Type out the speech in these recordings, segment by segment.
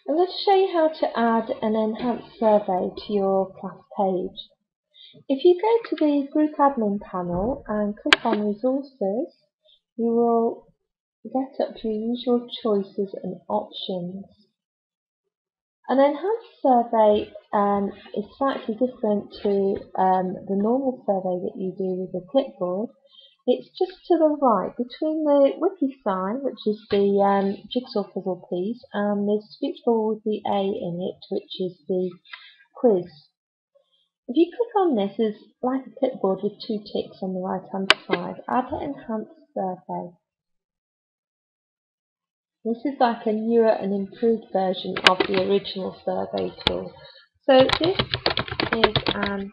I'm going to show you how to add an enhanced survey to your class page. If you go to the group admin panel and click on resources, you will get up your usual choices and options. An enhanced survey is slightly different to the normal survey that you do with a clipboard. It's just to the right between the wiki sign, which is the jigsaw puzzle piece, and the speech bubble with the A in it, which is the quiz. If you click on this, it's like a clipboard with two ticks on the right hand side. Add an enhanced survey. This is like a newer and improved version of the original survey tool. So this is an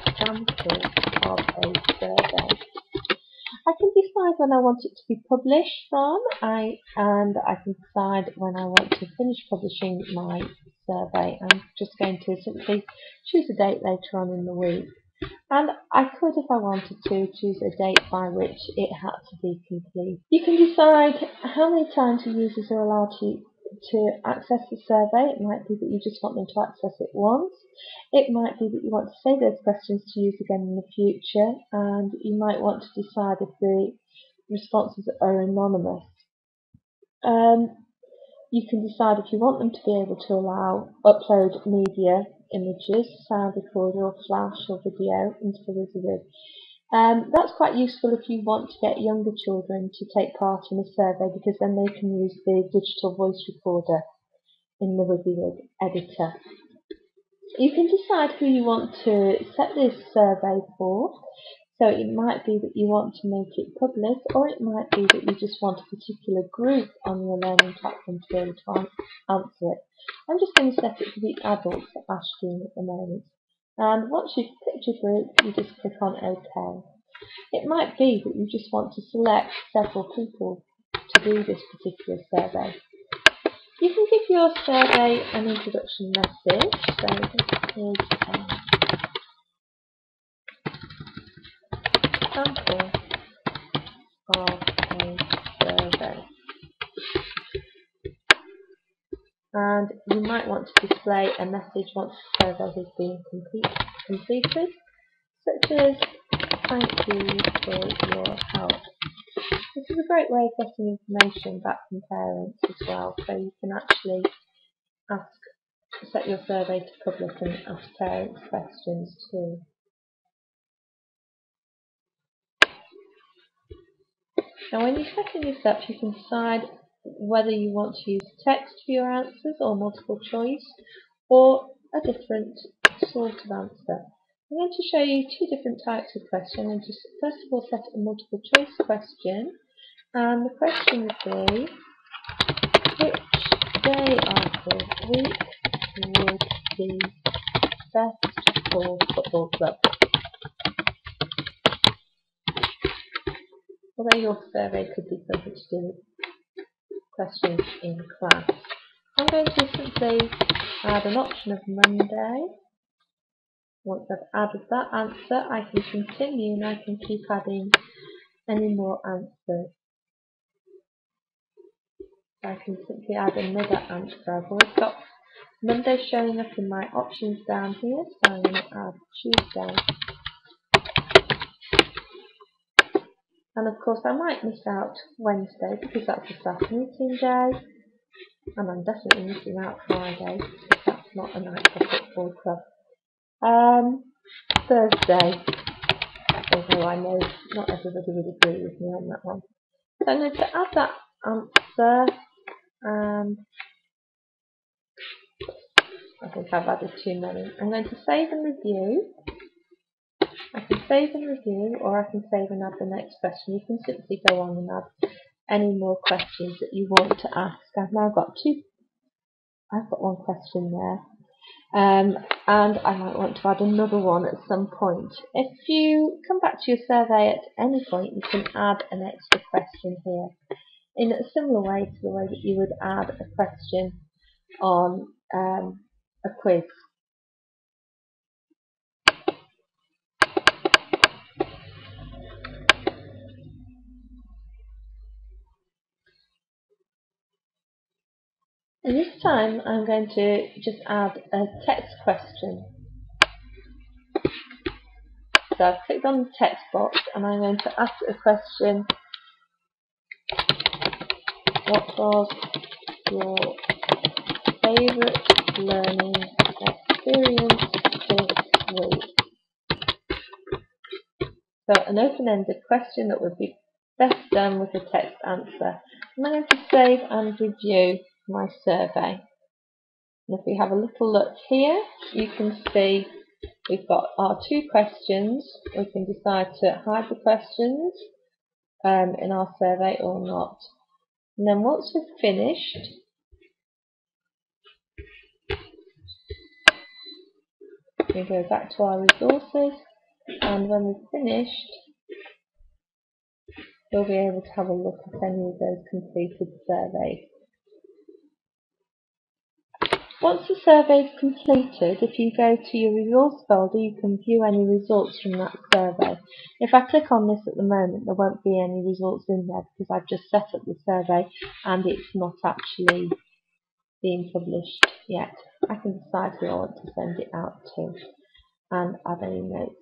example of a survey. I can decide when I want it to be published from, and I can decide when I want to finish publishing my survey. I'm just going to simply choose a date later on in the week. And I could, if I wanted to, choose a date by which it had to be complete. You can decide how many times your users are allowed to access the survey. It might be that you just want them to access it once. It might be that you want to save those questions to use again in the future, and you might want to decide if the responses are anonymous. You can decide if you want them to be able to upload media, images, sound recorder or flash or video into the WYSIWYG. That's quite useful if you want to get younger children to take part in a survey, because then they can use the digital voice recorder in the WYSIWYG editor. You can decide who you want to set this survey for. So it might be that you want to make it public, or it might be that you just want a particular group on your learning platform to be able to answer it. I'm just going to set it for the adults at Ashton at the moment. And once you've picked your group, you just click on OK. It might be that you just want to select several people to do this particular survey. You can give your survey an introduction message. So this is example of a survey. And you might want to display a message once the survey has been completed, such as "Thank you for your help." This is a great way of getting information back from parents as well, so you can actually set your survey to public and ask parents questions too. Now when you're setting this up, you can decide whether you want to use text for your answers or multiple choice, or a different sort of answer. I'm going to show you two different types of question. I'm just first of all set a multiple choice question, and the question would be, which day of the week would be best for football club? Although your survey could be something to do with questions in class. I'm going to simply add an option of Monday. Once I've added that answer, I can continue and I can keep adding any more answers. I can simply add another answer. I've always got Monday showing up in my options down here, so I'm going to add Tuesday. And of course I might miss out Wednesday because that's a staff meeting day, and I'm definitely missing out Friday because that's not a night for football club. Thursday, although I know not everybody would agree with me on that one. So I'm going to add that answer, and I think I've added too many. I'm going to save and review. I can save and review, or I can save and add the next question. You can simply go on and add any more questions that you want to ask. I've now got one question there. And I might want to add another one at some point. If you come back to your survey at any point, you can add an extra question here in a similar way to the way that you would add a question on a quiz. And this time I'm going to just add a text question. So I've clicked on the text box and I'm going to ask a question. What was your favourite learning experience this week? So an open-ended question that would be best done with a text answer. I'm going to save and review my survey. And if we have a little look here, you can see we've got our 2 questions. We can decide to hide the questions in our survey or not. And then once we've finished, we go back to our resources, and when we've finished, we'll be able to have a look at any of those completed surveys. Once the survey is completed, if you go to your resource folder, you can view any results from that survey. If I click on this at the moment, there won't be any results in there because I've just set up the survey and it's not actually being published yet. I can decide who I want to send it out to and add any notes.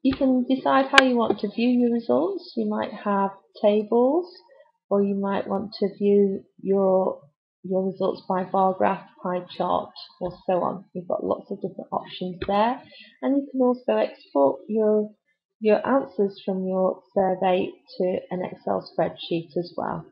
You can decide how you want to view your results. You might have tables, or you might want to view your results by bar graph, pie chart, or so on. You've got lots of different options there, and you can also export your answers from your survey to an Excel spreadsheet as well.